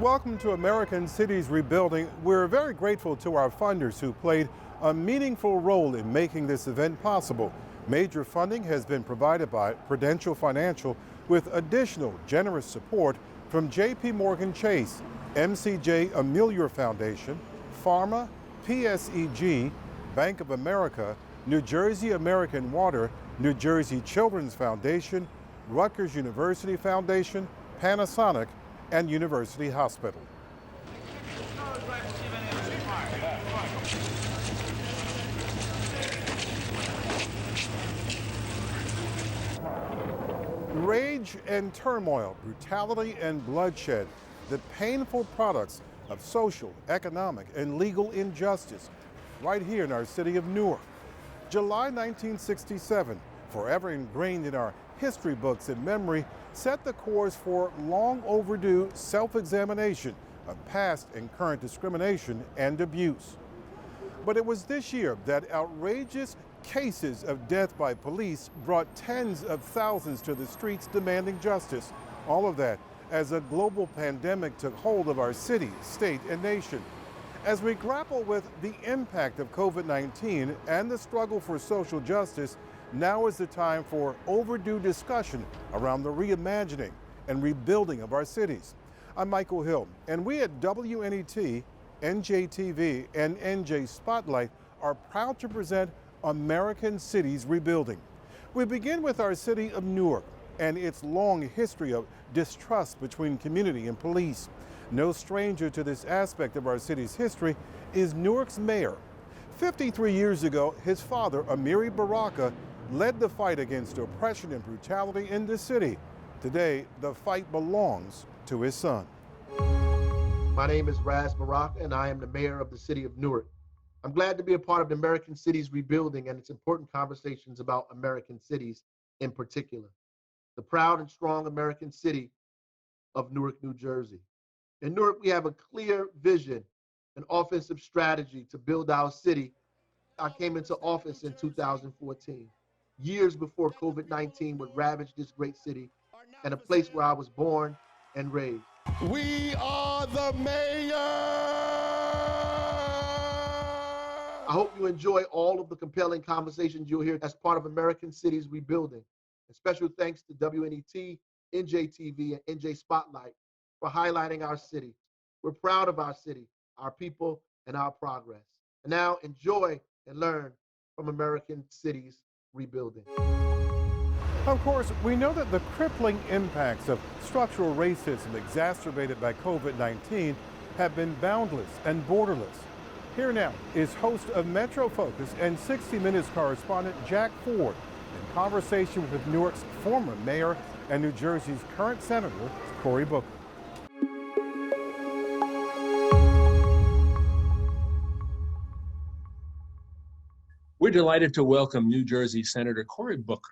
welcome to American Cities Rebuilding. We're very grateful to our funders who played a meaningful role in making this event possible. Major funding has been provided by Prudential Financial with additional generous support from J.P. Morgan Chase, MCJ Amelia Foundation, Pharma, PSEG, Bank of America, New Jersey American Water, New Jersey Children's Foundation, Rutgers University Foundation, Panasonic, and University Hospital. Rage and turmoil, brutality and bloodshed, the painful products of social, economic, and legal injustice right here in our city of Newark. July 1967, forever ingrained in our history books and memory, set the course for long overdue self-examination of past and current discrimination and abuse. But it was this year that outrageous cases of death by police brought tens of thousands to the streets demanding justice. All of that as a global pandemic took hold of our city, state, and nation. As we grapple with the impact of COVID-19 and the struggle for social justice, now is the time for overdue discussion around the reimagining and rebuilding of our cities. I'm Michael Hill, and we at WNET, NJTV, and NJ Spotlight are proud to present American Cities Rebuilding. We begin with our city of Newark and its long history of distrust between community and police. No stranger to this aspect of our city's history is Newark's mayor. 53 years ago, his father, Amiri Baraka, led the fight against oppression and brutality in the city. Today, the fight belongs to his son. My name is Raz Baraka, and I am the mayor of the city of Newark. I'm glad to be a part of the American Cities Rebuilding and its important conversations about American cities in particular. The proud and strong American city of Newark, New Jersey. In Newark, we have a clear vision, an offensive strategy to build our city. I came into office in 2014. Years before COVID-19 would ravage this great city and a place where I was born and raised. We are the mayor! I hope you enjoy all of the compelling conversations you'll hear as part of American Cities Rebuilding. And special thanks to WNET, NJTV, and NJ Spotlight for highlighting our city. We're proud of our city, our people, and our progress. And now enjoy and learn from American Cities Rebuilding. Of course, we know that the crippling impacts of structural racism exacerbated by COVID-19 have been boundless and borderless. Here now is host of Metro Focus and 60 Minutes correspondent Jack Ford in conversation with Newark's former mayor and New Jersey's current senator, Cory Booker. We're delighted to welcome New Jersey Senator Cory Booker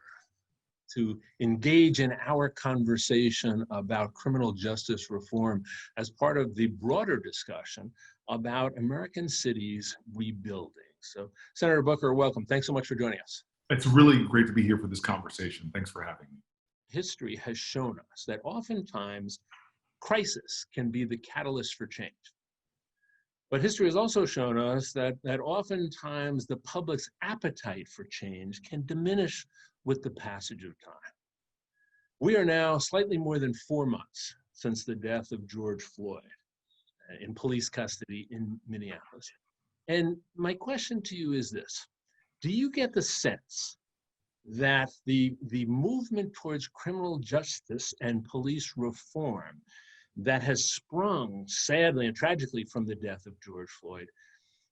to engage in our conversation about criminal justice reform as part of the broader discussion about American cities rebuilding. So, Senator Booker, welcome. Thanks so much for joining us. It's really great to be here for this conversation. Thanks for having me. History has shown us that oftentimes crisis can be the catalyst for change. But history has also shown us that oftentimes the public's appetite for change can diminish with the passage of time. We are now slightly more than 4 months since the death of George Floyd in police custody in Minneapolis. And my question to you is this: do you get the sense that the movement towards criminal justice and police reform that has sprung, sadly and tragically, from the death of George Floyd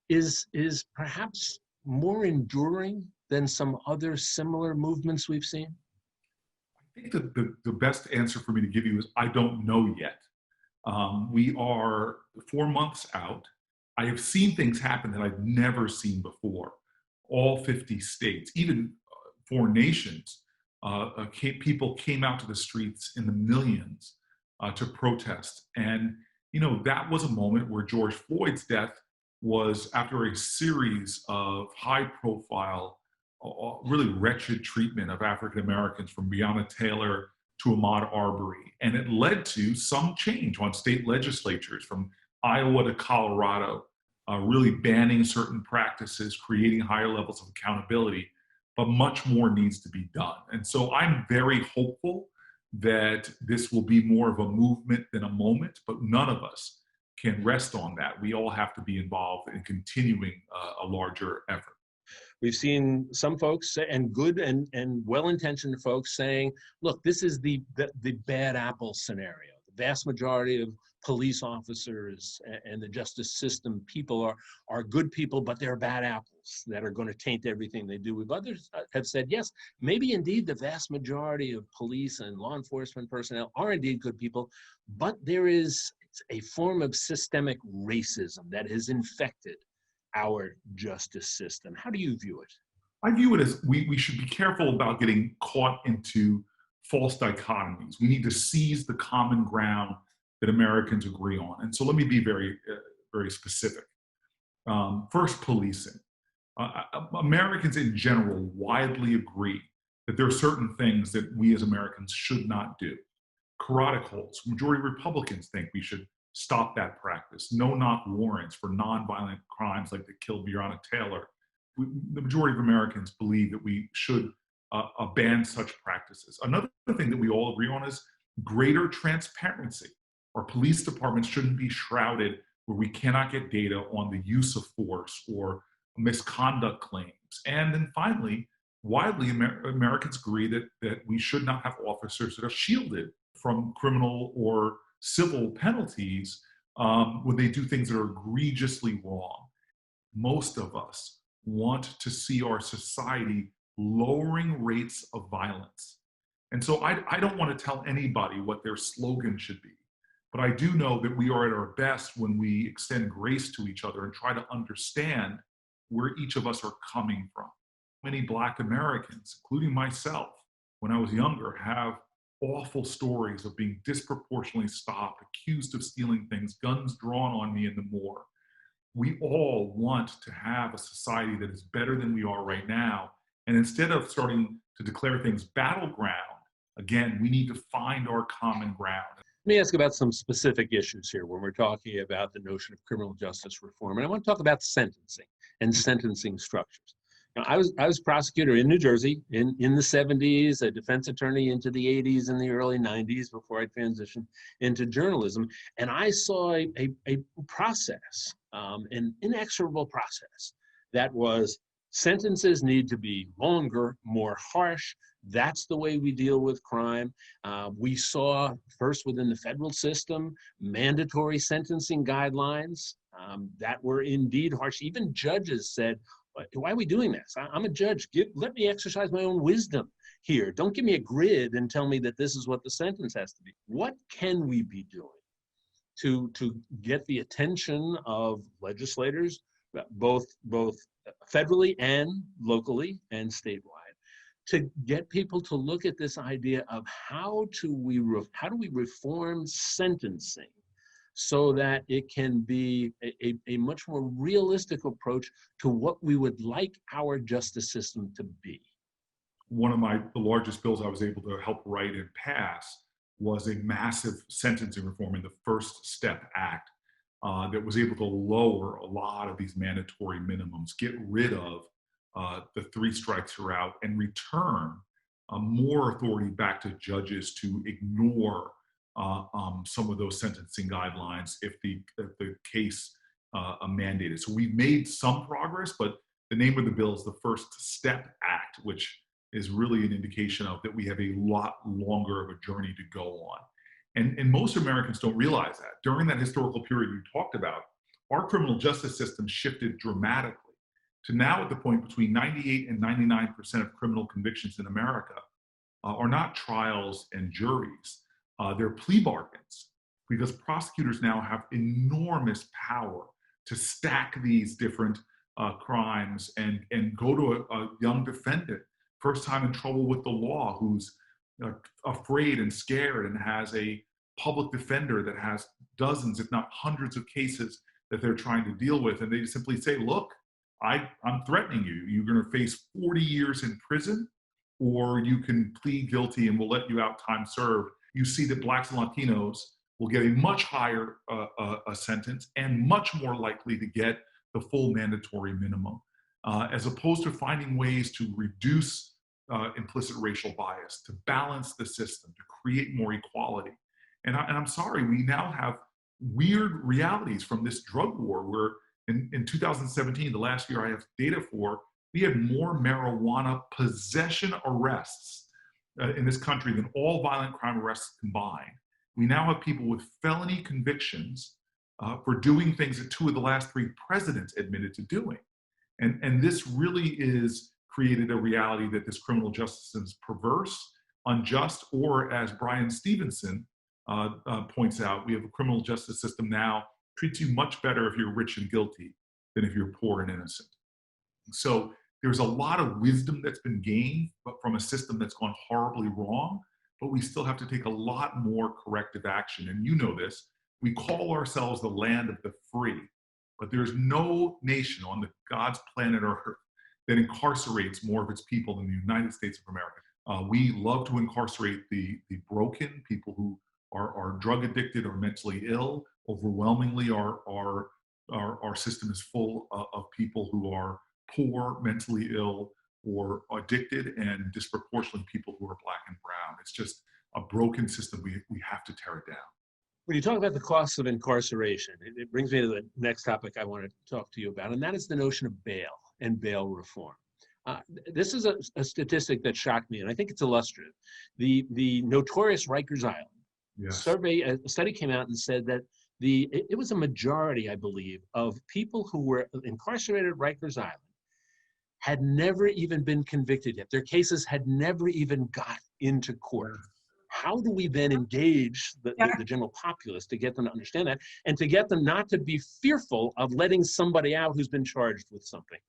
is perhaps more enduring than some other similar movements we've seen? I think that the best answer for me to give you is I don't know yet. We are 4 months out. I have seen things happen that I've never seen before. All 50 states, even foreign nations, people came out to the streets in the millions to protest. And, that was a moment where George Floyd's death was after a series of high-profile, really wretched treatment of African Americans, from Breonna Taylor to Ahmaud Arbery. And it led to some change on state legislatures from Iowa to Colorado, really banning certain practices, creating higher levels of accountability, but much more needs to be done. And so I'm very hopeful that this will be more of a movement than a moment, but none of us can rest on that. We all have to be involved in continuing a larger effort. We've seen some folks and good and well-intentioned folks saying, look, this is the bad apple scenario. The vast majority of police officers and the justice system people are good people, but they're bad apples that are going to taint everything they do. Others have said, yes, maybe indeed the vast majority of police and law enforcement personnel are indeed good people, but there is a form of systemic racism that has infected our justice system. How do you view it? I view it as we should be careful about getting caught into false dichotomies. We need to seize the common ground that Americans agree on. And so let me be very, very specific. First, policing. Americans in general widely agree that there are certain things that we as Americans should not do. Carotid holds. Majority of Republicans think we should stop that practice. No-knock warrants for nonviolent crimes like that killed Breonna Taylor. The majority of Americans believe that we should ban such practices. Another thing that we all agree on is greater transparency. Our police departments shouldn't be shrouded where we cannot get data on the use of force or misconduct claims. And then finally, widely Americans agree that we should not have officers that are shielded from criminal or civil penalties when they do things that are egregiously wrong. Most of us want to see our society lowering rates of violence. And so I don't want to tell anybody what their slogan should be. But I do know that we are at our best when we extend grace to each other and try to understand where each of us are coming from. Many Black Americans, including myself, when I was younger, have awful stories of being disproportionately stopped, accused of stealing things, guns drawn on me in the morgue. We all want to have a society that is better than we are right now. And instead of starting to declare things battleground, again, we need to find our common ground. Let me ask about some specific issues here when we're talking about the notion of criminal justice reform. And I want to talk about sentencing and sentencing structures. Now, I was prosecutor in New Jersey in the 70s, a defense attorney into the 80s and the early 90s before I transitioned into journalism. And I saw a process, an inexorable process that was sentences need to be longer, more harsh. That's the way we deal with crime. We saw first within the federal system, mandatory sentencing guidelines that were indeed harsh. Even judges said, why are we doing this? I'm a judge. Let me exercise my own wisdom here. Don't give me a grid and tell me that this is what the sentence has to be. What can we be doing to get the attention of legislators, both federally and locally and statewide, to get people to look at this idea of how do we reform sentencing so that it can be a much more realistic approach to what we would like our justice system to be. One of the largest bills I was able to help write and pass was a massive sentencing reform in the First Step Act that was able to lower a lot of these mandatory minimums, get rid of the 3 strikes you're out, and return more authority back to judges to ignore some of those sentencing guidelines if the case mandated. So we've made some progress, but the name of the bill is the First Step Act, which is really an indication of that we have a lot longer of a journey to go on. And most Americans don't realize that. During that historical period you talked about, our criminal justice system shifted dramatically to now at the point between 98 and 99% of criminal convictions in America are not trials and juries. They're plea bargains, because prosecutors now have enormous power to stack these different crimes and go to a young defendant, first time in trouble with the law, who's afraid and scared and has a public defender that has dozens, if not hundreds of cases that they're trying to deal with. And they simply say, look, I'm threatening you. You're going to face 40 years in prison, or you can plead guilty and we'll let you out time served, you see that Blacks and Latinos will get a much higher a sentence and much more likely to get the full mandatory minimum, as opposed to finding ways to reduce implicit racial bias, to balance the system, to create more equality. And I'm sorry, we now have weird realities from this drug war where in 2017, the last year I have data for, we had more marijuana possession arrests in this country than all violent crime arrests combined. We now have people with felony convictions for doing things that 2 of the last 3 presidents admitted to doing. And this really is created a reality that this criminal justice system is perverse, unjust, or as Brian Stevenson points out, we have a criminal justice system now treats you much better if you're rich and guilty than if you're poor and innocent. So there's a lot of wisdom that's been gained from a system that's gone horribly wrong, but we still have to take a lot more corrective action. And you know this, we call ourselves the land of the free, but there's no nation on God's planet Earth that incarcerates more of its people than the United States of America. We love to incarcerate the broken, people who are drug addicted or mentally ill. Overwhelmingly, our system is full of people who are poor, mentally ill, or addicted, and disproportionately people who are Black and brown. It's just a broken system. We have to tear it down. When you talk about the costs of incarceration, it brings me to the next topic I want to talk to you about, and that is the notion of bail and bail reform. This is a statistic that shocked me, and I think it's illustrative. The notorious Rikers Island survey, a study came out and said that it was a majority, I believe, of people who were incarcerated at Rikers Island had never even been convicted yet. Their cases had never even got into court. How do we then engage the general populace to get them to understand that and to get them not to be fearful of letting somebody out who's been charged with something?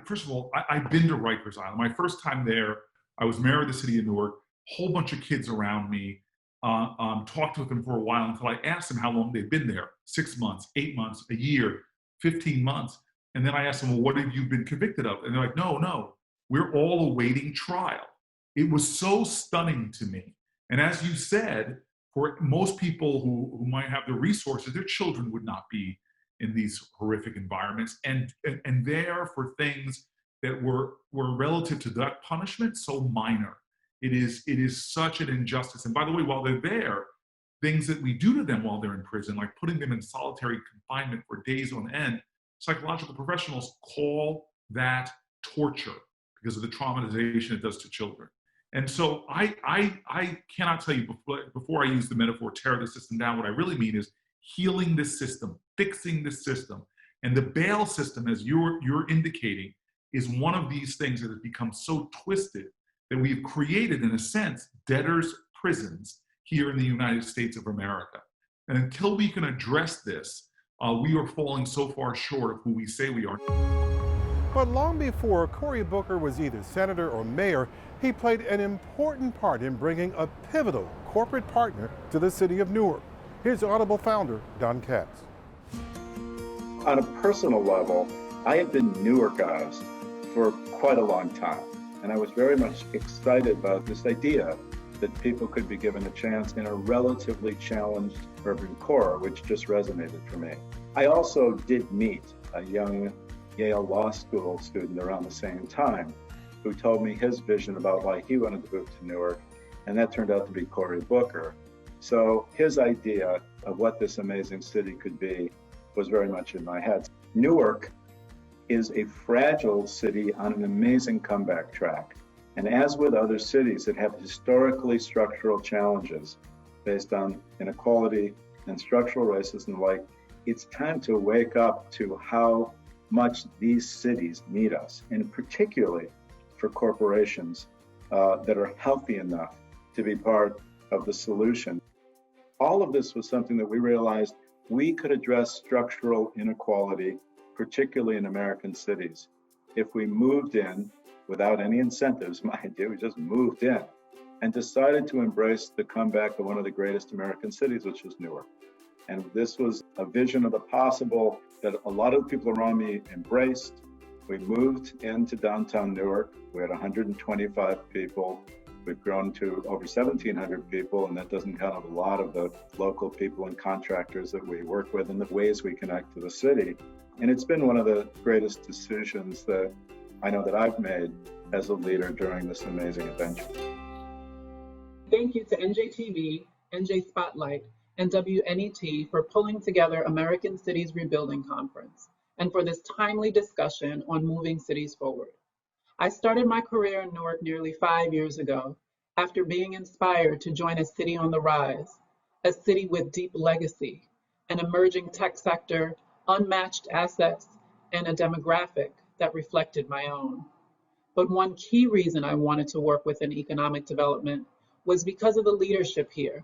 First of all, I've been to Rikers Island. My first time there, I was mayor of the city of Newark, whole bunch of kids around me, talked with them for a while until I asked them how long they'd been there, 6 months, 8 months, a year, 15 months. And then I asked them, well, what have you been convicted of? And they're like, no, we're all awaiting trial. It was so stunning to me. And as you said, for most people who might have the resources, their children would not be in these horrific environments. And there for things that were relative to that punishment, so minor. It is such an injustice. And by the way, while they're there, things that we do to them while they're in prison, like putting them in solitary confinement for days on end, psychological professionals call that torture because of the traumatization it does to children. And so I cannot tell you, before I use the metaphor, tear the system down, what I really mean is healing this system, fixing this system. And the bail system, as you're indicating, is one of these things that has become so twisted that we've created, in a sense, debtors' prisons here in the United States of America. And until we can address this, we are falling so far short of who we say we are. But long before Cory Booker was either senator or mayor, he played an important part in bringing a pivotal corporate partner to the city of Newark. Here's Audible founder, Don Katz. On a personal level, I had been Newarkized for quite a long time, and I was very much excited about this idea that people could be given a chance in a relatively challenged urban core, which just resonated for me. I also did meet a young Yale Law School student around the same time who told me his vision about why he wanted to move to Newark, and that turned out to be Cory Booker. So his idea of what this amazing city could be was very much in my head. Newark is a fragile city on an amazing comeback track. And as with other cities that have historically structural challenges based on inequality and structural racism, like, it's time to wake up to how much these cities need us, and particularly for corporations that are healthy enough to be part of the solution. All of this was something that we realized we could address structural inequality, particularly in American cities, if we moved in without any incentives, mind you, we just moved in and decided to embrace the comeback of one of the greatest American cities, which is Newark. And this was a vision of the possible that a lot of people around me embraced. We moved into downtown Newark. We had 125 people. We've grown to over 1,700 people, and that doesn't count a lot of the local people and contractors that we work with and the ways we connect to the city. And it's been one of the greatest decisions that I know that I've made as a leader during this amazing adventure. Thank you to NJTV, NJ Spotlight, and WNET for pulling together American Cities Rebuilding Conference and for this timely discussion on moving cities forward. I started my career in Newark nearly 5 years ago after being inspired to join a city on the rise, a city with deep legacy, an emerging tech sector, unmatched assets, and a demographic that reflected my own. But one key reason I wanted to work within economic development was because of the leadership here.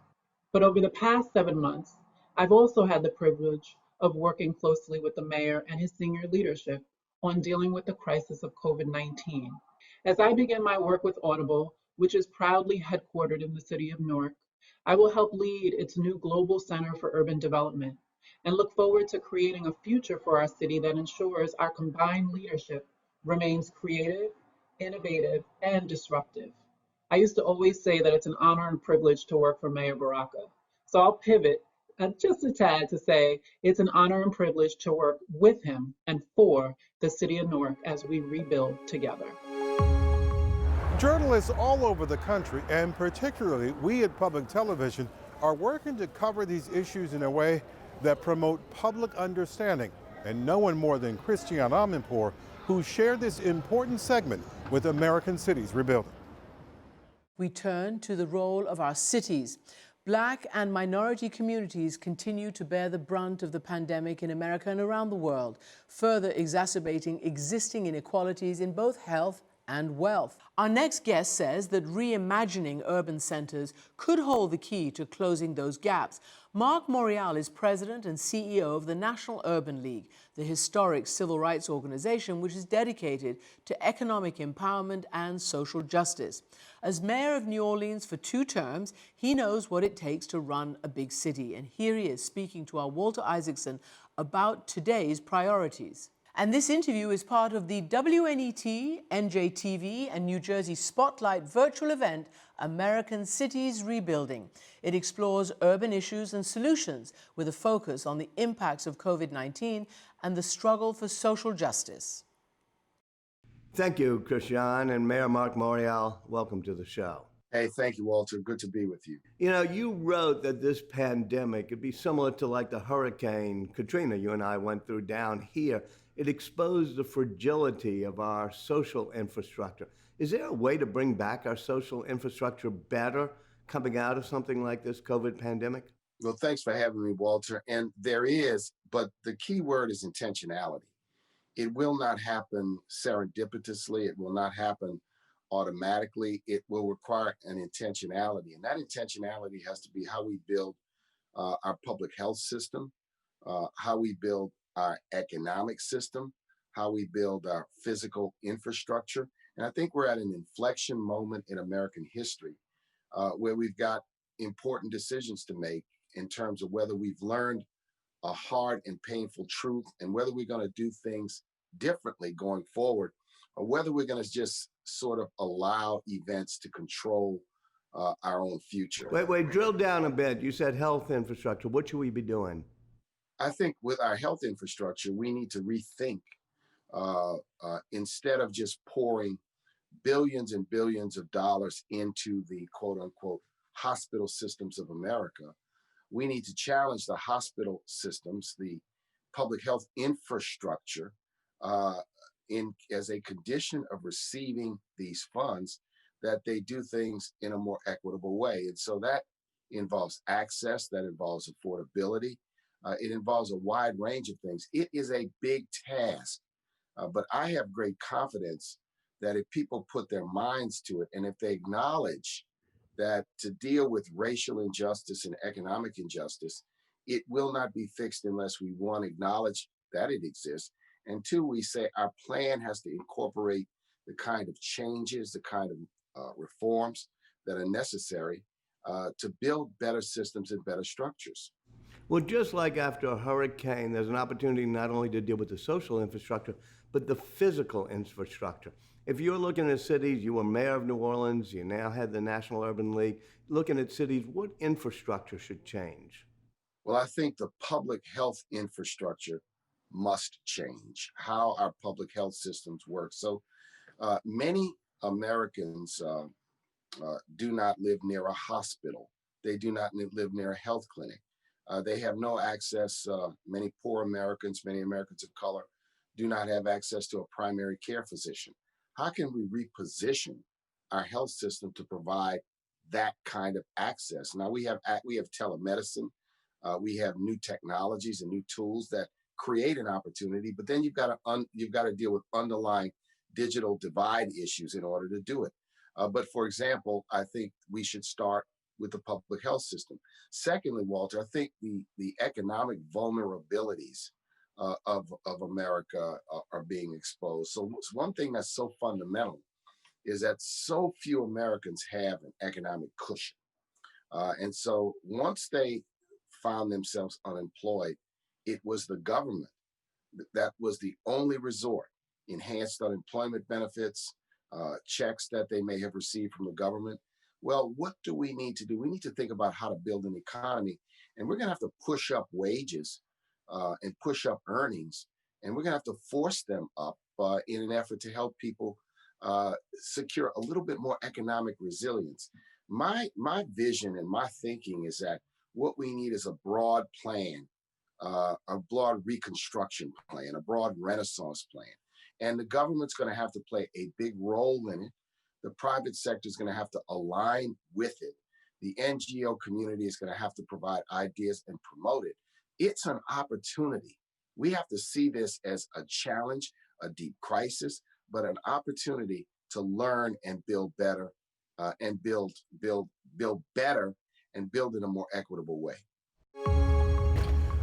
But over the past 7 months, I've also had the privilege of working closely with the mayor and his senior leadership on dealing with the crisis of COVID-19. As I begin my work with Audible, which is proudly headquartered in the city of Newark, I will help lead its new Global Center for Urban Development and look forward to creating a future for our city that ensures our combined leadership remains creative, innovative, and disruptive. I used to always say that it's an honor and privilege to work for Mayor Baraka. So I'll pivot just a tad to say it's an honor and privilege to work with him and for the city of Newark as we rebuild together. Journalists all over the country, and particularly we at Public Television, are working to cover these issues in a way that promote public understanding. And no one more than Christiane Amanpour, who shared this important segment with American Cities Rebuilding. We turn to the role of our cities. Black and minority communities continue to bear the brunt of the pandemic in America and around the world, further exacerbating existing inequalities in both health and wealth. Our next guest says that reimagining urban centers could hold the key to closing those gaps. Mark Morial is president and CEO of the National Urban League, the historic civil rights organization which is dedicated to economic empowerment and social justice. As mayor of New Orleans for 2 terms, he knows what it takes to run a big city. And here he is speaking to our Walter Isaacson about today's priorities. And this interview is part of the WNET, NJTV, and New Jersey Spotlight virtual event, American Cities Rebuilding. It explores urban issues and solutions with a focus on the impacts of COVID-19 and the struggle for social justice. Thank you, Christiane, and Mayor Mark Morial. Welcome to the show. Hey, thank you, Walter. Good to be with you. You know, you wrote that this pandemic could be similar to like the Hurricane Katrina you and I went through down here. It exposed the fragility of our social infrastructure. Is there a way to bring back our social infrastructure better coming out of something like this COVID pandemic? Well, thanks for having me, Walter. And there is, but the key word is intentionality. It will not happen serendipitously. It will not happen automatically. It will require an intentionality. And that intentionality has to be how we build our public health system, how we build our economic system, how we build our physical infrastructure. And I think we're at an inflection moment in American history where we've got important decisions to make in terms of whether we've learned a hard and painful truth and whether we're going to do things differently going forward, or whether we're going to just sort of allow events to control our own future. Wait, drill down a bit. You said health infrastructure. What should we be doing? I think with our health infrastructure, we need to rethink instead of just pouring billions and billions of dollars into the quote unquote hospital systems of America. We need to challenge the hospital systems, the public health infrastructure, as a condition of receiving these funds, that they do things in a more equitable way. And so that involves access, that involves affordability, it involves a wide range of things. It is a big task, but I have great confidence that if people put their minds to it, and if they acknowledge that to deal with racial injustice and economic injustice, it will not be fixed unless we, one, acknowledge that it exists, and two, we say our plan has to incorporate the kind of changes, the kind of reforms that are necessary to build better systems and better structures. Well, just like after a hurricane, there's an opportunity not only to deal with the social infrastructure, but the physical infrastructure. If you're looking at cities, you were mayor of New Orleans, you now head the National Urban League, looking at cities, what infrastructure should change? Well, I think the public health infrastructure must change, how our public health systems work. So many Americans do not live near a hospital. They do not live near a health clinic. They have no access. Many poor Americans, many Americans of color, do not have access to a primary care physician. How can we reposition our health system to provide that kind of access? Now we have telemedicine, we have new technologies and new tools that create an opportunity, but then you've got to deal with underlying digital divide issues in order to do it. But for example, I think we should start with the public health system. Secondly, Walter, I think the economic vulnerabilities of America are being exposed. So one thing that's so fundamental is that so few Americans have an economic cushion. And so once they found themselves unemployed, it was the government that was the only resort. Enhanced unemployment benefits, checks that they may have received from the government. Well, what do we need to do? We need to think about how to build an economy, and we're going to have to push up wages and push up earnings, and we're going to have to force them up in an effort to help people secure a little bit more economic resilience. My vision and my thinking is that what we need is a broad plan, a broad reconstruction plan, a broad renaissance plan. And the government's going to have to play a big role in it. The private sector is going to have to align with it. The NGO community is going to have to provide ideas and promote it. It's an opportunity. We have to see this as a challenge, a deep crisis, but an opportunity to learn and build better, and build better and build in a more equitable way.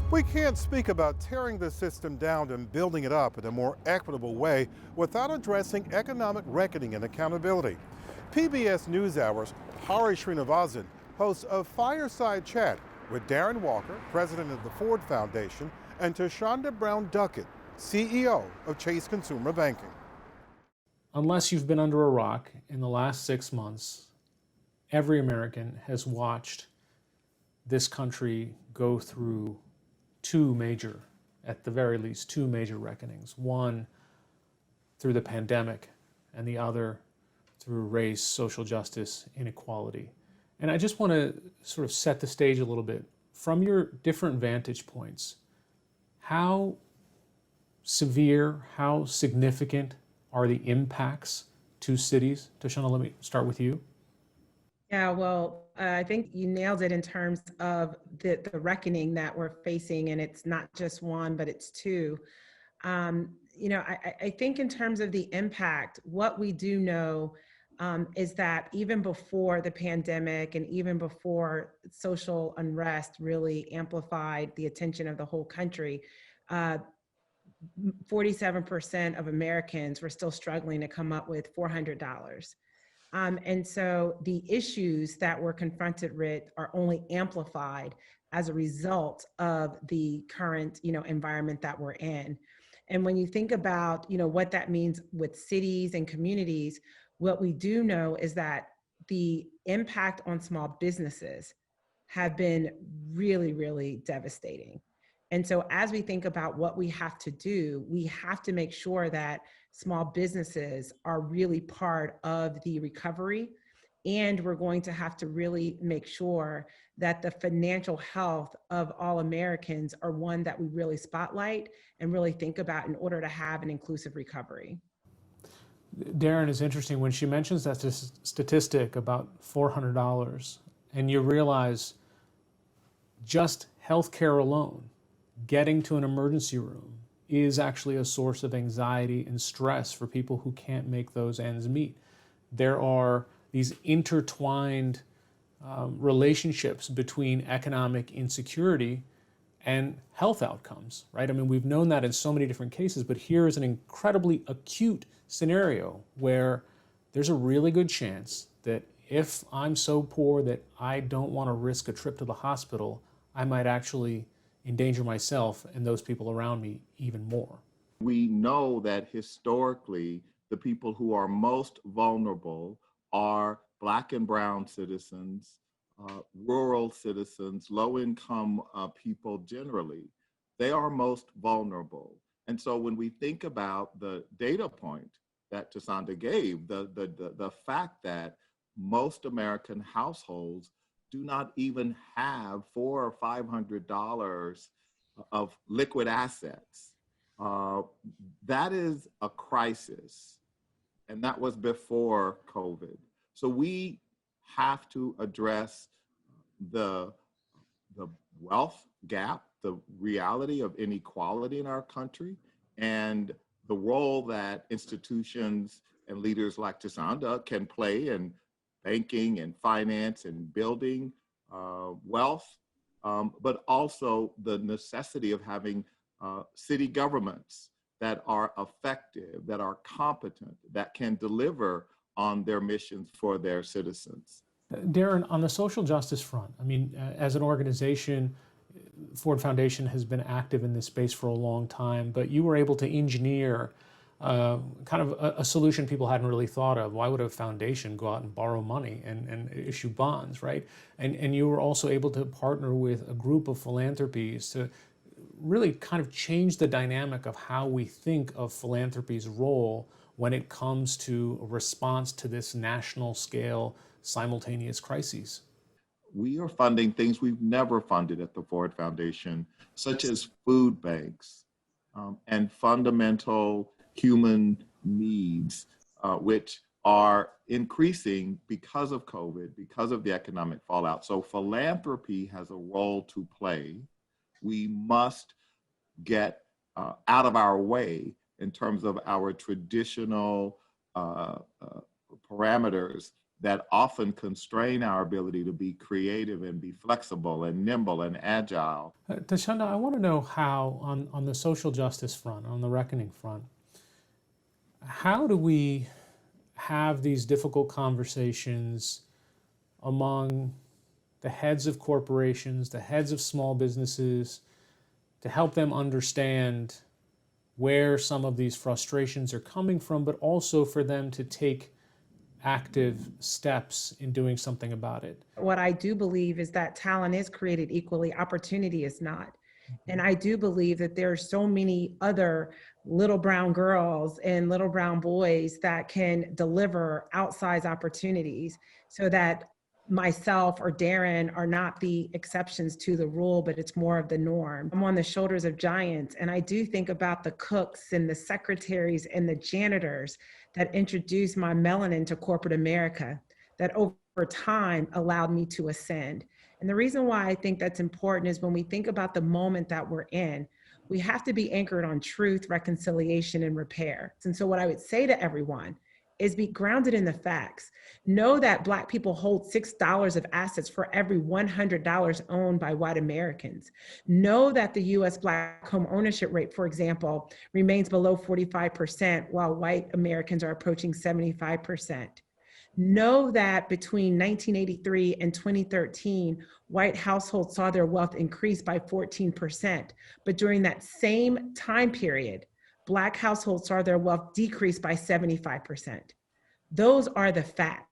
We can't speak about tearing the system down and building it up in a more equitable way without addressing economic reckoning and accountability. PBS NewsHour's Hari Srinivasan hosts a fireside chat with Darren Walker, president of the Ford Foundation, and Tashonda Brown Duckett, CEO of Chase Consumer Banking. Unless you've been under a rock in the last 6 months, every American has watched this country go through at the very least, two major reckonings. One through the pandemic, and the other through race, social justice, inequality. And I just want to sort of set the stage a little bit. From your different vantage points, how severe, how significant are the impacts to cities? Tashonda, let me start with you. Yeah, well, I think you nailed it in terms of the reckoning that we're facing, and it's not just one, but it's two. I think in terms of the impact, what we do know is that even before the pandemic and even before social unrest really amplified the attention of the whole country, 47% of Americans were still struggling to come up with $400. And so the issues that we're confronted with are only amplified as a result of the current, environment that we're in. And when you think about, what that means with cities and communities, what we do know is that the impact on small businesses have been really, really devastating. And so as we think about what we have to do, we have to make sure that small businesses are really part of the recovery. And we're going to have to really make sure that the financial health of all Americans are one that we really spotlight and really think about in order to have an inclusive recovery. Darren, is interesting when she mentions that statistic about $400, and you realize just healthcare alone, getting to an emergency room, is actually a source of anxiety and stress for people who can't make those ends meet. There are these intertwined relationships between economic insecurity and health outcomes, right? I mean, we've known that in so many different cases, but here is an incredibly acute scenario where there's a really good chance that if I'm so poor that I don't want to risk a trip to the hospital, I might actually endanger myself and those people around me even more. We know that historically, the people who are most vulnerable are Black and brown citizens, rural citizens, low-income people generally. They are most vulnerable. And so when we think about the data point that Tasanda gave, the fact that most American households do not even have $400 or $500 of liquid assets, that is a crisis. And that was before COVID. So we have to address the wealth gap, the reality of inequality in our country, and the role that institutions and leaders like Tasanda can play in banking and finance and building wealth, but also the necessity of having city governments that are effective, that are competent, that can deliver on their missions for their citizens. Darren, on the social justice front, I mean, as an organization, Ford Foundation has been active in this space for a long time, but you were able to engineer kind of a solution people hadn't really thought of. Why would a foundation go out and borrow money and issue bonds, right? And you were also able to partner with a group of philanthropies to really kind of change the dynamic of how we think of philanthropy's role when it comes to a response to this national scale simultaneous crises. We are funding things we've never funded at the Ford Foundation, such as food banks and fundamental human needs, which are increasing because of COVID, because of the economic fallout. So philanthropy has a role to play. We must get out of our way in terms of our traditional parameters that often constrain our ability to be creative and be flexible and nimble and agile. Tasanda, I want to know how, on the social justice front, on the reckoning front, how do we have these difficult conversations among the heads of corporations, the heads of small businesses, to help them understand where some of these frustrations are coming from, but also for them to take active steps in doing something about it? What I do believe is that talent is created equally, opportunity is not. And I do believe that there are so many other little brown girls and little brown boys that can deliver outsized opportunities, so that myself or Darren are not the exceptions to the rule, but it's more of the norm. I'm on the shoulders of giants, and I do think about the cooks and the secretaries and the janitors that introduced my melanin to corporate America, that over time allowed me to ascend. And the reason why I think that's important is when we think about the moment that we're in, we have to be anchored on truth, reconciliation, and repair. And so what I would say to everyone is be grounded in the facts. Know that Black people hold $6 of assets for every $100 owned by white Americans. Know that the US Black home ownership rate, for example, remains below 45%, while white Americans are approaching 75%. Know that between 1983 and 2013, white households saw their wealth increase by 14%. But during that same time period, Black households saw their wealth decrease by 75%. Those are the facts.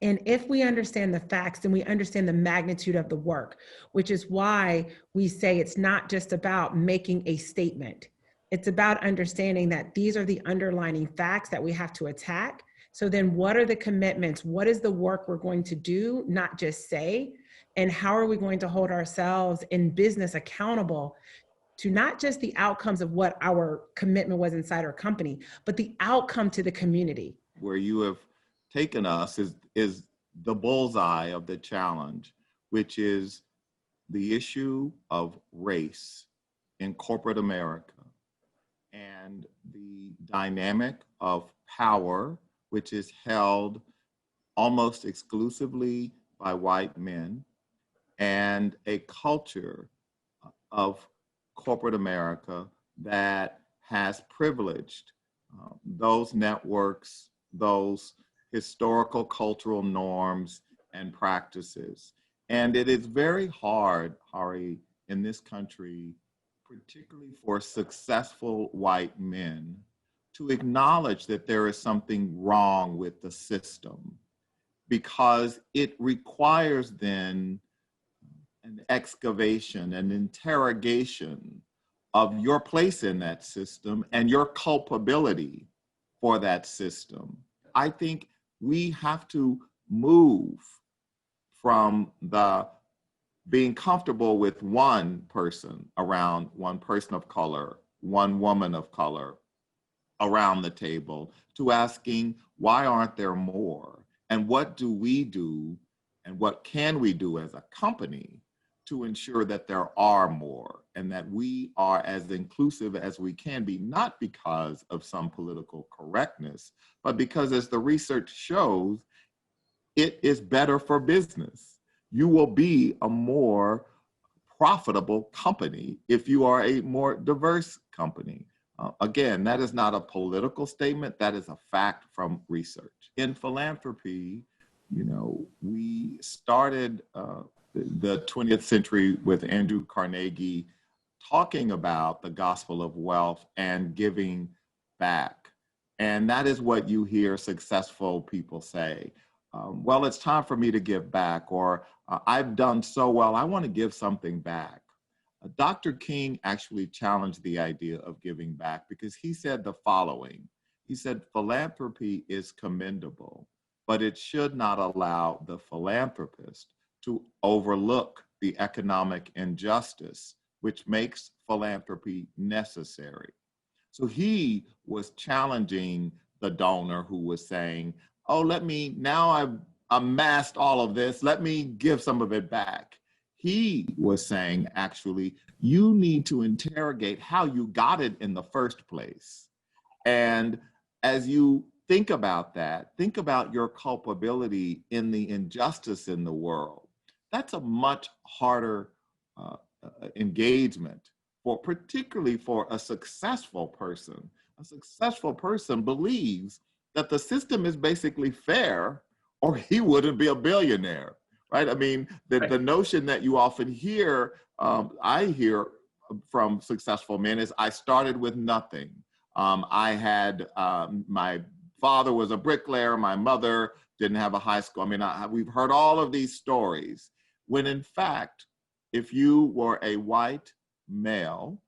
And if we understand the facts, then we understand the magnitude of the work, which is why we say it's not just about making a statement. It's about understanding that these are the underlying facts that we have to attack. So then what are the commitments? What is the work we're going to do, not just say? And how are we going to hold ourselves in business accountable to not just the outcomes of what our commitment was inside our company, but the outcome to the community? Where you have taken us is the bullseye of the challenge, which is the issue of race in corporate America and the dynamic of power, which is held almost exclusively by white men, and a culture of corporate America that has privileged those networks, those historical cultural norms and practices. And it is very hard, Hari, in this country, particularly for successful white men, to acknowledge that there is something wrong with the system, because it requires then an excavation, an interrogation of your place in that system and your culpability for that system. I think we have to move from the being comfortable with one person around, one person of color, one woman of color around the table, to asking, why aren't there more? And what do we do, and what can we do as a company to ensure that there are more, and that we are as inclusive as we can be, not because of some political correctness, but because, as the research shows, it is better for business. You will be a more profitable company if you are a more diverse company. Again, that is not a political statement, that is a fact from research. In philanthropy, you know, we started the 20th century with Andrew Carnegie talking about the gospel of wealth and giving back. And that is what you hear successful people say. Well, it's time for me to give back, or I've done so well, I want to give something back. Dr. King actually challenged the idea of giving back, because he said the following. He said, philanthropy is commendable, but it should not allow the philanthropist to overlook the economic injustice which makes philanthropy necessary. So he was challenging the donor who was saying, oh, now I've amassed all of this, let me give some of it back. He was saying, actually, you need to interrogate how you got it in the first place. And as you think about that, think about your culpability in the injustice in the world. That's a much harder engagement, particularly for a successful person. A successful person believes that the system is basically fair, or he wouldn't be a billionaire, right? I mean, the notion that you often hear, I hear from successful men, is I started with nothing. I had, my father was a bricklayer, my mother didn't have a high school. I mean, we've heard all of these stories, when in fact, if you were a white male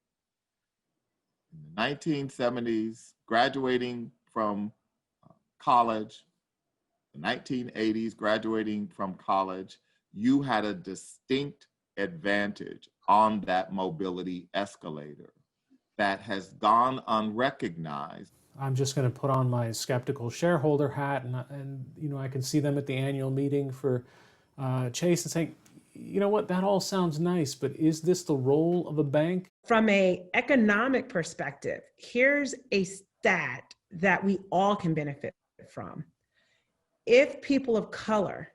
in the 1970s, graduating from college, the 1980s, graduating from college, you had a distinct advantage on that mobility escalator that has gone unrecognized. I'm just going to put on my skeptical shareholder hat, and you know, I can see them at the annual meeting for Chase and saying, you know what, that all sounds nice, but is this the role of a bank? From an economic perspective, here's a stat that we all can benefit from. If people of color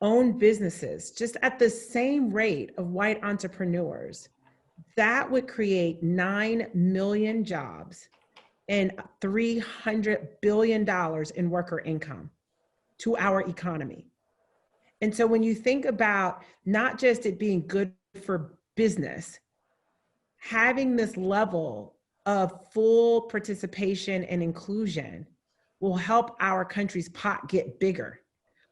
own businesses just at the same rate of white entrepreneurs, that would create 9 million jobs and $300 billion in worker income to our economy. And so when you think about not just it being good for business, having this level of full participation and inclusion will help our country's pot get bigger.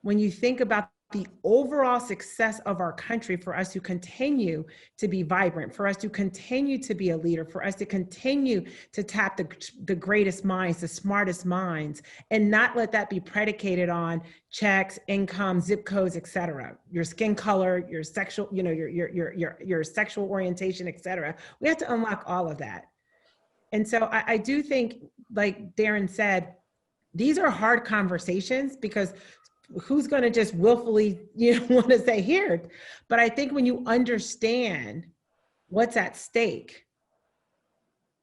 When you think about the overall success of our country, for us to continue to be vibrant, for us to continue to be a leader, for us to continue to tap the greatest minds, the smartest minds, and not let that be predicated on checks, income, zip codes, et cetera, your skin color, your sexual, you know, your sexual orientation, et cetera. We have to unlock all of that. And so I do think, like Darren said, these are hard conversations, because who's going to just willfully, want to say here? But I think when you understand what's at stake,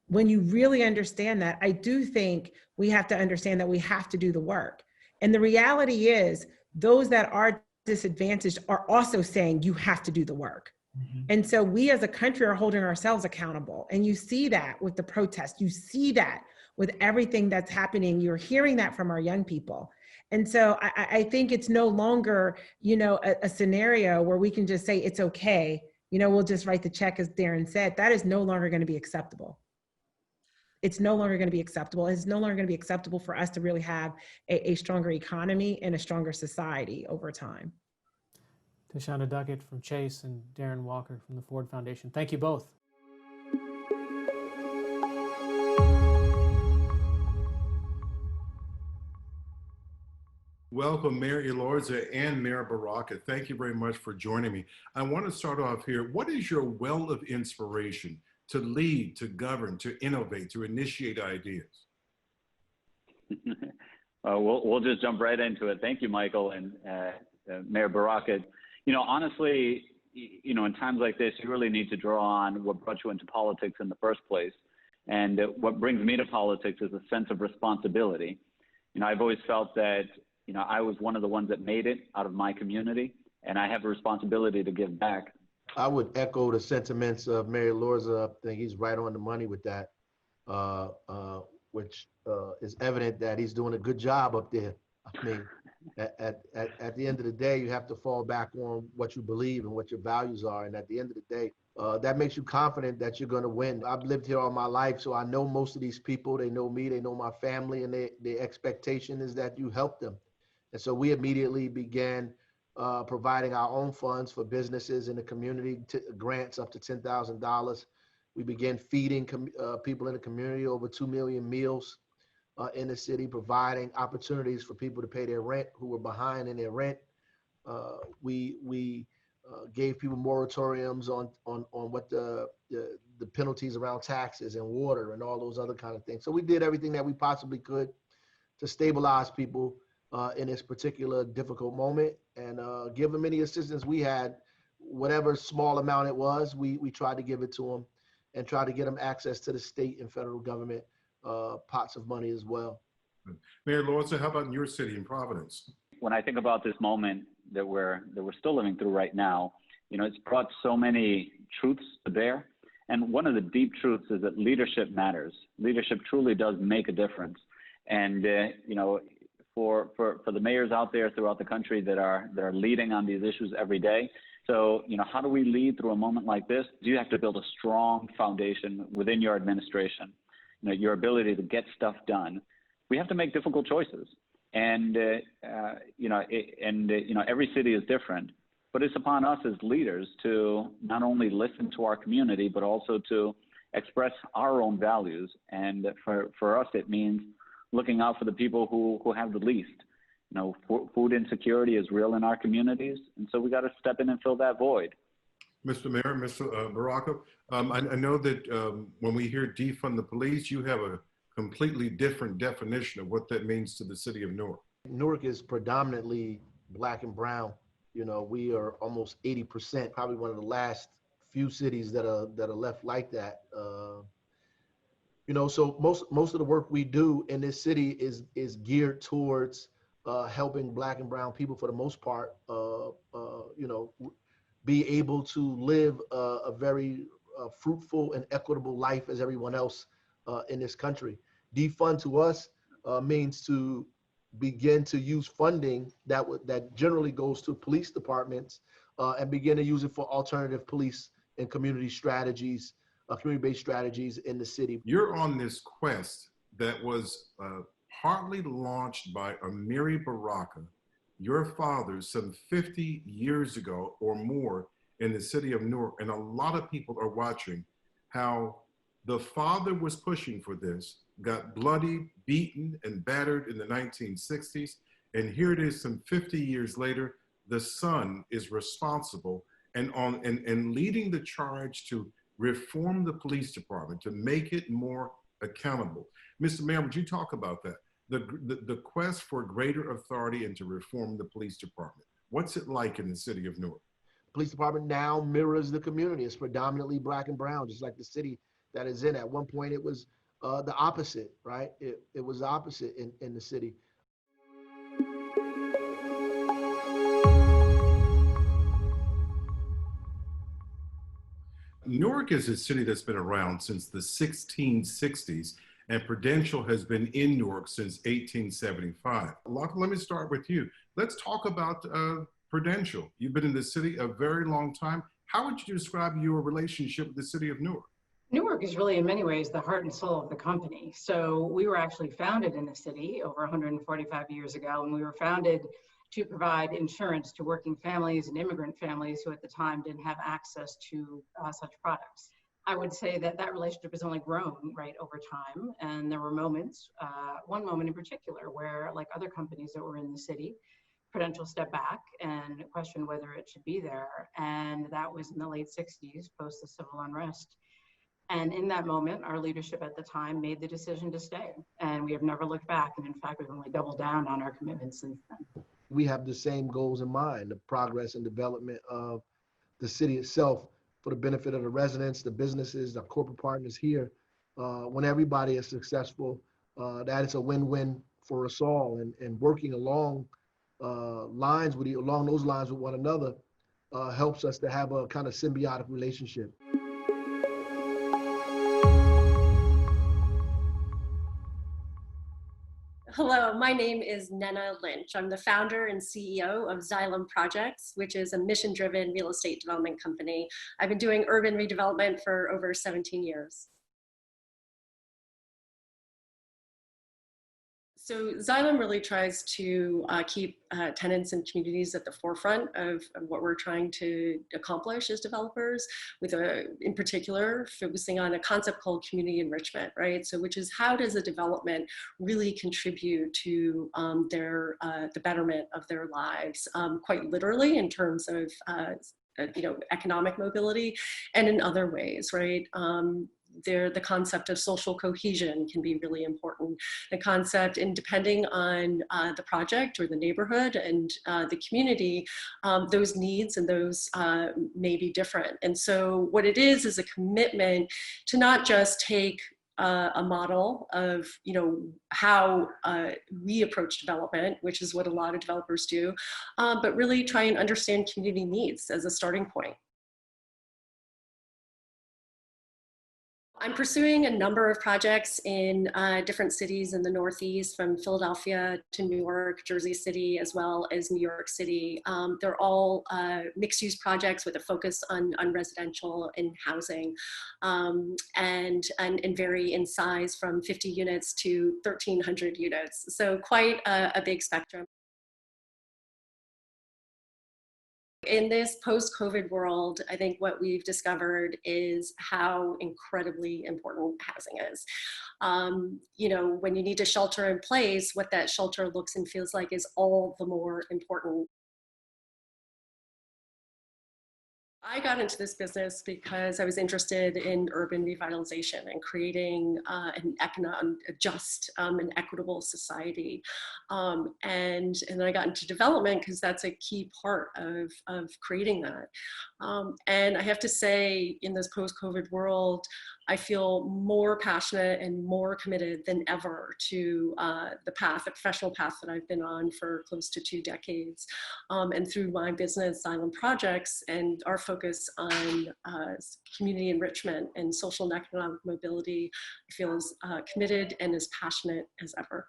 when you really understand that, I do think we have to understand that we have to do the work. And the reality is, those that are disadvantaged are also saying you have to do the work. Mm-hmm. And so we as a country are holding ourselves accountable. And you see that with the protests, you see that with everything that's happening. You're hearing that from our young people. And so I think it's no longer, a scenario where we can just say it's okay we'll just write the check, as Darren said. That is no longer going to be acceptable. It's no longer going to be acceptable. It's no longer going to be acceptable for us to really have a stronger economy and a stronger society over time. Tashana Duckett from Chase and Darren Walker from the Ford Foundation. Thank you both. Welcome, Mayor Elorza and Mayor Baraka. Thank you very much for joining me. I want to start off here. What is your well of inspiration to lead, to govern, to innovate, to initiate ideas? We'll just jump right into it. Thank you, Michael and Mayor Baraka. Honestly, in times like this, you really need to draw on what brought you into politics in the first place. And what brings me to politics is a sense of responsibility. I've always felt that I was one of the ones that made it out of my community, and I have a responsibility to give back. I would echo the sentiments of Mayor Elorza. I think he's right on the money with that, which is evident that he's doing a good job up there. I mean, at the end of the day, you have to fall back on what you believe and what your values are. And at the end of the day, that makes you confident that you're going to win. I've lived here all my life, so I know most of these people. They know me, they know my family, and the expectation is that you help them. And so we immediately began providing our own funds for businesses in the community, grants up to $10,000. We began feeding people in the community over 2 million meals in the city, providing opportunities for people to pay their rent who were behind in their rent. We gave people moratoriums on what the penalties around taxes and water and all those other kind of things. So we did everything that we possibly could to stabilize people in this particular difficult moment, and give them any assistance we had, whatever small amount it was. We tried to give it to them and try to get them access to the state and federal government pots of money as well. Mayor Elorza, how about in your city in Providence? When I think about this moment that we're still living through right now, it's brought so many truths to bear. And one of the deep truths is that leadership matters. Leadership truly does make a difference. And for the mayors out there throughout the country that are leading on these issues every day. So, how do we lead through a moment like this? You have to build a strong foundation within your administration, your ability to get stuff done. We have to make difficult choices. And, every city is different, but it's upon us as leaders to not only listen to our community, but also to express our own values. And for us, it means looking out for the people who have the least. Food insecurity is real in our communities, and so we got to step in and fill that void. Mr. Mayor, Mr. Baraka, I know that when we hear defund the police, you have a completely different definition of what that means to the city of Newark. Newark is predominantly Black and brown. We are almost 80%, probably one of the last few cities that are left like that. So most of the work we do in this city is geared towards helping Black and brown people, for the most part, be able to live a very fruitful and equitable life as everyone else in this country. Defund to us means to begin to use funding that generally goes to police departments and begin to use it for alternative police and community strategies, community-based strategies in the city. You're on this quest that was partly launched by Amiri Baraka, your father, some 50 years ago or more in the city of Newark. And a lot of people are watching how the father was pushing for this, got bloodied, beaten, and battered in the 1960s. And here it is some 50 years later, the son is responsible and leading the charge to reform the police department, to make it more accountable. Mr. Mayor, would you talk about that? The quest for greater authority and to reform the police department. What's it like in the city of Newark? Police department now mirrors the community. It's predominantly Black and brown, just like the city that is in. At one point, it was the opposite, right? It was the opposite in the city. Newark is a city that's been around since the 1660s, and Prudential has been in Newark since 1875. Lachlan, let me start with you. Let's talk about Prudential. You've been in the city a very long time. How would you describe your relationship with the city of Newark? Newark is really in many ways the heart and soul of the company. So we were actually founded in the city over 145 years ago, and we were founded to provide insurance to working families and immigrant families who at the time didn't have access to such products. I would say that that relationship has only grown right over time, and there were moments, one moment in particular, where like other companies that were in the city, Prudential stepped back and questioned whether it should be there, and that was in the late 60s, post the civil unrest. And in that moment, our leadership at the time made the decision to stay, and we have never looked back, and in fact, we've only doubled down on our commitment since then. We have the same goals in mind, the progress and development of the city itself for the benefit of the residents, the businesses, the corporate partners here. When everybody is successful, that is a win-win for us all, and working along those lines with one another helps us to have a kind of symbiotic relationship. Hello, my name is Nena Lynch. I'm the founder and CEO of Xylem Projects, which is a mission-driven real estate development company. I've been doing urban redevelopment for over 17 years. So Xylem really tries to keep tenants and communities at the forefront of what we're trying to accomplish as developers, with in particular focusing on a concept called community enrichment, right? So which is, how does a development really contribute to the betterment of their lives, quite literally in terms of economic mobility, and in other ways, right? The concept of social cohesion can be really important. The concept, and depending on the project or the neighborhood and the community, those needs and those may be different. And so what it is a commitment to not just take a model of how we approach development, which is what a lot of developers do, but really try and understand community needs as a starting point. I'm pursuing a number of projects in different cities in the Northeast, from Philadelphia to Newark, Jersey City, as well as New York City. They're all mixed-use projects with a focus on residential and housing, and vary in size from 50 units to 1,300 units. So quite a big spectrum. In this post-COVID world, I think what we've discovered is how incredibly important housing is. When you need to shelter in place, what that shelter looks and feels like is all the more important. I got into this business because I was interested in urban revitalization and creating a just and equitable society. And then I got into development because that's a key part of creating that. And I have to say, in this post-COVID world, I feel more passionate and more committed than ever to the professional path that I've been on for close to 2 decades. And through my business, Xylem Projects, and our focus on community enrichment and social and economic mobility, I feel as committed and as passionate as ever.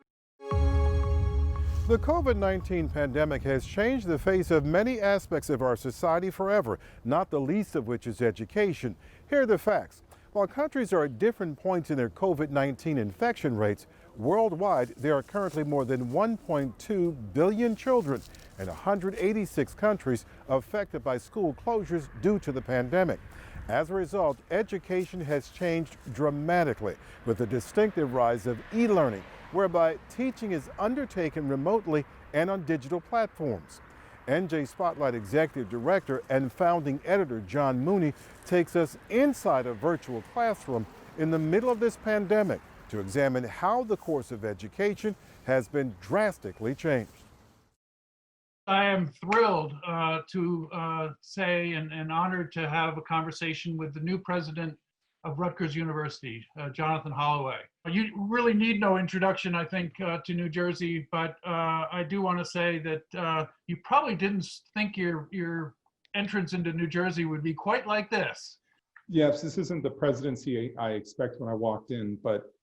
The COVID-19 pandemic has changed the face of many aspects of our society forever, not the least of which is education. Here are the facts. While countries are at different points in their COVID-19 infection rates, worldwide there are currently more than 1.2 billion children in 186 countries affected by school closures due to the pandemic. As a result, education has changed dramatically, with the distinctive rise of e-learning, whereby teaching is undertaken remotely and on digital platforms. NJ Spotlight Executive Director and founding editor John Mooney takes us inside a virtual classroom in the middle of this pandemic to examine how the course of education has been drastically changed. I am thrilled to say and honored to have a conversation with the new president of Rutgers University, Jonathan Holloway. You really need no introduction, I think, to New Jersey, but I do want to say that you probably didn't think your entrance into New Jersey would be quite like this. Yes, this isn't the presidency I expect when I walked in, but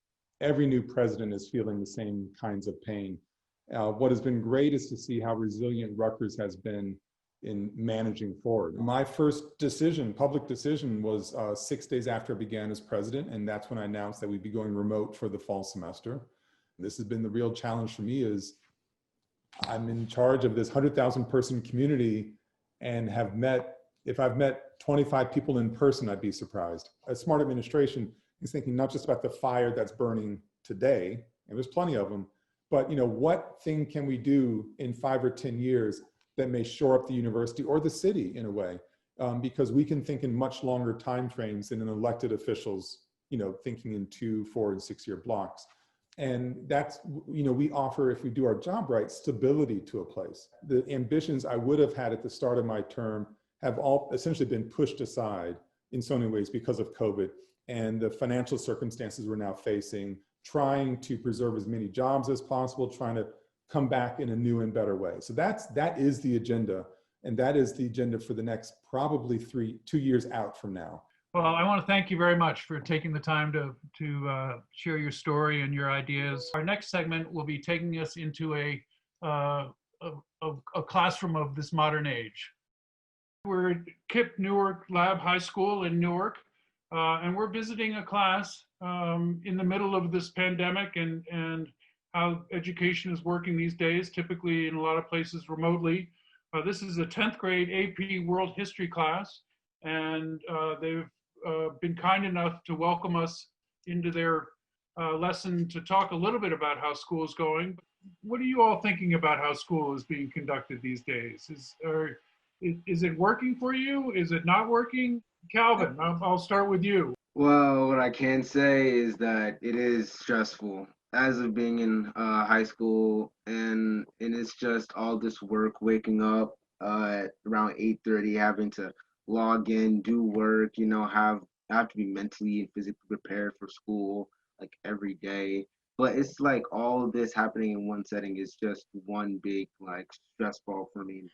every new president is feeling the same kinds of pain. What has been great is to see how resilient Rutgers has been in managing forward. My first decision, public decision, was 6 days after I began as president, and that's when I announced that we'd be going remote for the fall semester. This has been the real challenge for me. Is I'm in charge of this 100,000 person community and have met, if I've met 25 people in person, I'd be surprised. A smart administration is thinking not just about the fire that's burning today, and there's plenty of them, but what thing can we do in 5 or 10 years that may shore up the university or the city in a way, because we can think in much longer timeframes than an elected officials, thinking in 2, 4, and 6 year blocks. And that's, we offer, if we do our job right, stability to a place. The ambitions I would have had at the start of my term have all essentially been pushed aside in so many ways because of COVID and the financial circumstances we're now facing, trying to preserve as many jobs as possible, trying to come back in a new and better way. So that is the agenda, and that is the agenda for the next probably 2 years out from now. Well, I want to thank you very much for taking the time to share your story and your ideas. Our next segment will be taking us into a classroom of this modern age. We're at KIPP Newark Lab High School in Newark, and we're visiting a class in the middle of this pandemic and how education is working these days, typically in a lot of places remotely. This is a 10th grade AP World History class, and they've been kind enough to welcome us into their lesson to talk a little bit about how school is going. What are you all thinking about how school is being conducted these days? Is it working for you? Is it not working? Calvin, I'll start with you. Well, what I can say is that it is stressful. As of being in high school, and it's just all this work, waking up at around 8:30, having to log in, do work, have to be mentally and physically prepared for school like every day. But it's like all of this happening in one setting is just one big like stress ball for me.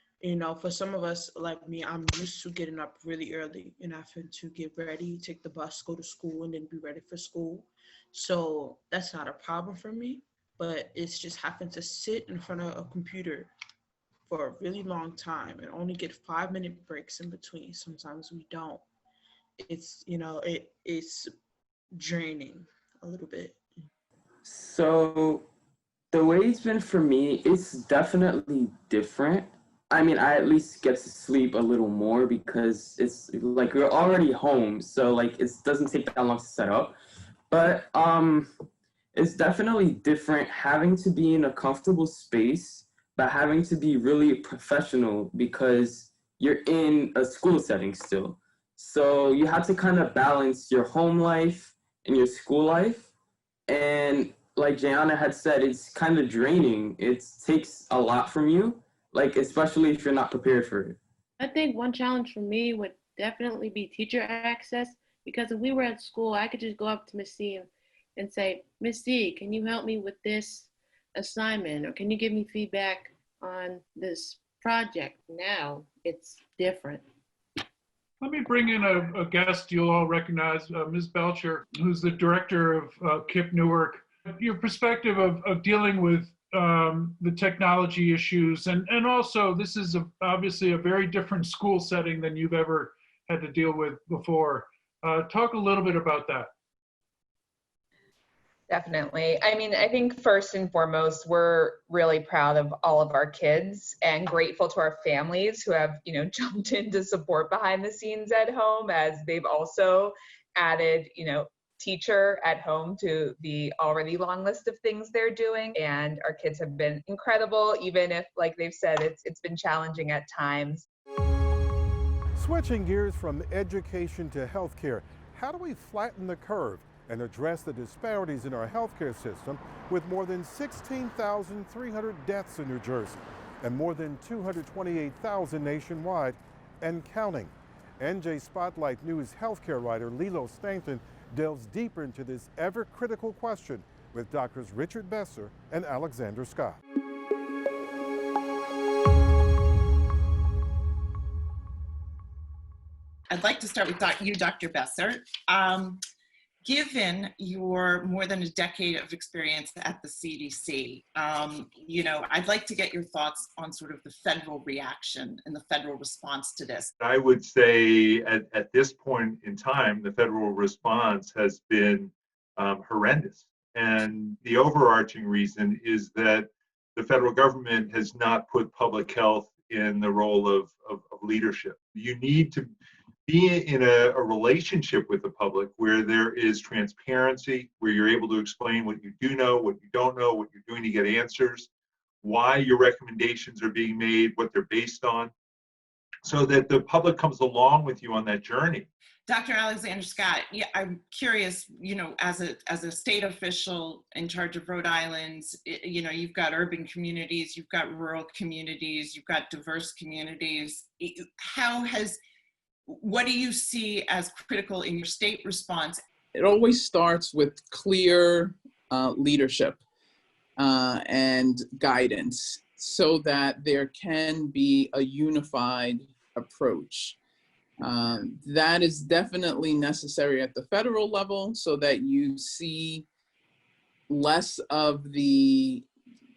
For some of us like me, I'm used to getting up really early and having to get ready, take the bus, go to school, and then be ready for school. So that's not a problem for me, but it's just having to sit in front of a computer for a really long time and only get 5-minute breaks in between. Sometimes we don't. It's, it's draining a little bit. So the way it's been for me, it's definitely different. I mean, I at least get to sleep a little more because it's like we're already home. So like it doesn't take that long to set up. But it's definitely different having to be in a comfortable space, but having to be really professional because you're in a school setting still. So you have to kind of balance your home life and your school life. And like Jayana had said, it's kind of draining. It takes a lot from you, like especially if you're not prepared for it. I think one challenge for me would definitely be teacher access, because if we were at school, I could just go up to Miss C and say, Miss C, can you help me with this assignment? Or can you give me feedback on this project? Now it's different. Let me bring in a guest you'll all recognize, Ms. Belcher, who's the director of KIPP Newark. Your perspective of dealing with the technology issues, and also this is obviously a very different school setting than you've ever had to deal with before. Talk a little bit about that. Definitely. I mean, I think first and foremost, we're really proud of all of our kids and grateful to our families who have, jumped in to support behind the scenes at home, as they've also added, teacher at home to the already long list of things they're doing. And our kids have been incredible, even if, like they've said, it's been challenging at times. Switching gears from education to healthcare, how do we flatten the curve and address the disparities in our healthcare system with more than 16,300 deaths in New Jersey and more than 228,000 nationwide and counting? NJ Spotlight News healthcare writer Lilo Stanton delves deeper into this ever-critical question with Doctors Richard Besser and Alexander Scott. I'd like to start with you, Dr. Besser. Given your more than a decade of experience at the CDC, I'd like to get your thoughts on sort of the federal reaction and the federal response to this. I would say at this point in time, the federal response has been horrendous. And the overarching reason is that the federal government has not put public health in the role of leadership. You need to be in a relationship with the public where there is transparency, where you're able to explain what you do know, what you don't know, what you're doing to get answers, why your recommendations are being made, what they're based on, so that the public comes along with you on that journey. Dr. Alexander Scott, yeah, I'm curious, as a state official in charge of Rhode Island, you've got urban communities, you've got rural communities, you've got diverse communities. What do you see as critical in your state response? It always starts with clear leadership and guidance so that there can be a unified approach. That is definitely necessary at the federal level so that you see less of the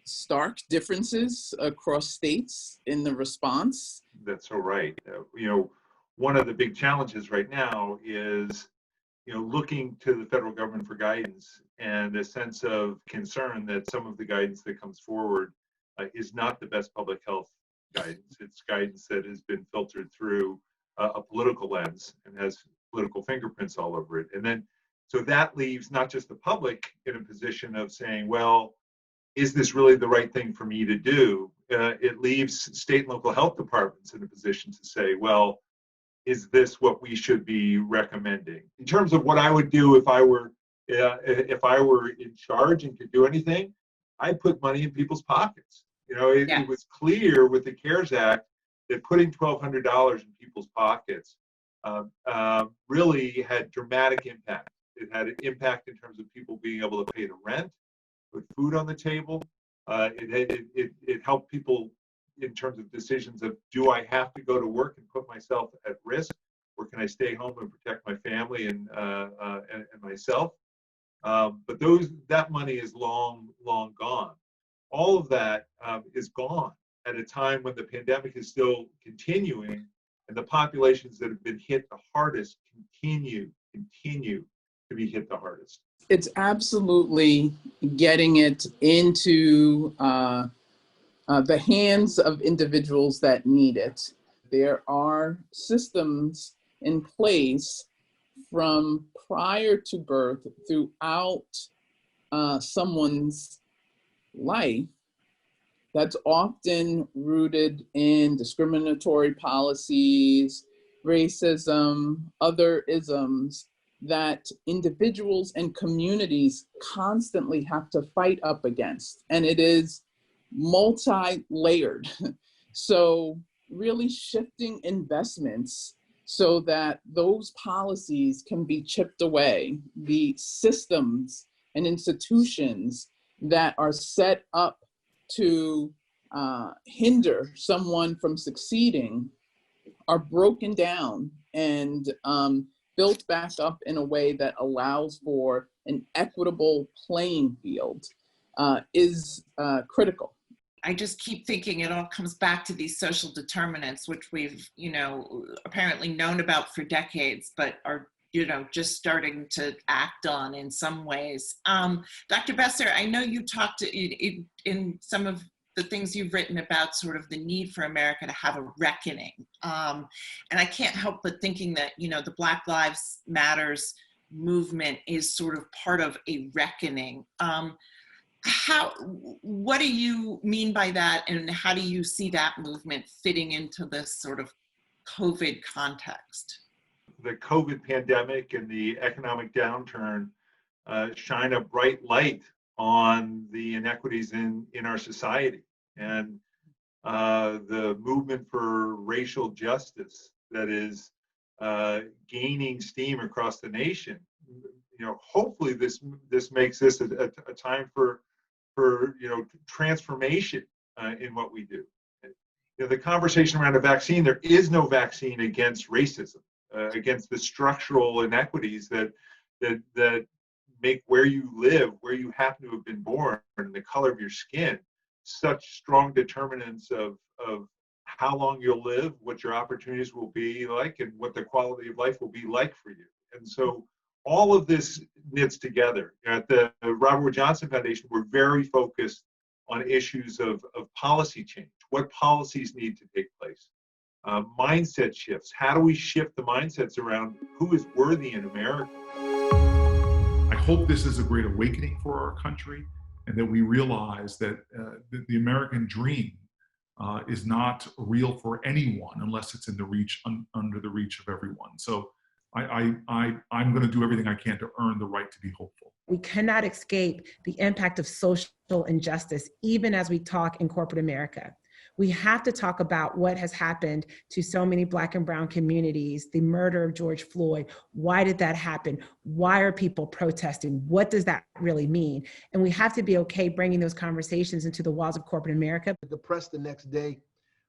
stark differences across states in the response. That's so right. One of the big challenges right now is, looking to the federal government for guidance and a sense of concern that some of the guidance that comes forward is not the best public health guidance. It's guidance that has been filtered through a political lens and has political fingerprints all over it. And then, so that leaves not just the public in a position of saying, well, is this really the right thing for me to do? It leaves state and local health departments in a position to say, well, is this what we should be recommending? In terms of what I would do if I were in charge and could do anything, I'd put money in people's pockets. It was clear with the CARES Act that putting $1,200 in people's pockets really had dramatic impact. It had an impact in terms of people being able to pay the rent, put food on the table. It helped people in terms of decisions of, do I have to go to work and put myself at risk, or can I stay home and protect my family and myself? But that money is long gone. All of that is gone at a time when the pandemic is still continuing, and the populations that have been hit the hardest continue to be hit the hardest. It's absolutely getting it into the hands of individuals that need it. There are systems in place from prior to birth throughout someone's life that's often rooted in discriminatory policies, racism, other isms that individuals and communities constantly have to fight up against. And it is multi-layered. So really shifting investments so that those policies can be chipped away. The systems and institutions that are set up to hinder someone from succeeding are broken down and built back up in a way that allows for an equitable playing field is critical. I just keep thinking it all comes back to these social determinants, which we've, apparently known about for decades, but are, just starting to act on in some ways. Dr. Besser, I know you talked in some of the things you've written about sort of the need for America to have a reckoning. And I can't help but thinking that, the Black Lives Matters movement is sort of part of a reckoning. What do you mean by that, and how do you see that movement fitting into this sort of COVID context? The COVID pandemic and the economic downturn shine a bright light on the inequities in our society, and the movement for racial justice that is gaining steam across the nation. Hopefully this makes this a time for transformation in what we do. The conversation around a vaccine, there is no vaccine against racism, against the structural inequities that that make where you live, where you happen to have been born, and the color of your skin such strong determinants of how long you'll live, what your opportunities will be like, and what the quality of life will be like for you. And so all of this knits together. At the Robert Wood Johnson Foundation, we're very focused on issues of policy change. What policies need to take place? Mindset shifts. How do we shift the mindsets around who is worthy in America? I hope this is a great awakening for our country, and that we realize that the American dream is not real for anyone unless it's in the reach, under the reach of everyone. So I'm going to do everything I can to earn the right to be hopeful. We cannot escape the impact of social injustice, even as we talk in corporate America. We have to talk about what has happened to so many Black and brown communities, the murder of George Floyd. Why did that happen? Why are people protesting? What does that really mean? And we have to be okay bringing those conversations into the walls of corporate America. The press the next day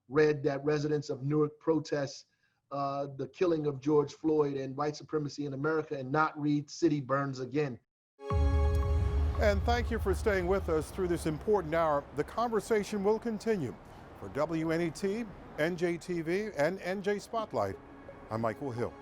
read that residents of Newark protest the killing of George Floyd and white supremacy in America, and not read "City Burns Again." And thank you for staying with us through this important hour. The conversation will continue. For WNET, NJTV, and NJ Spotlight, I'm Michael Hill.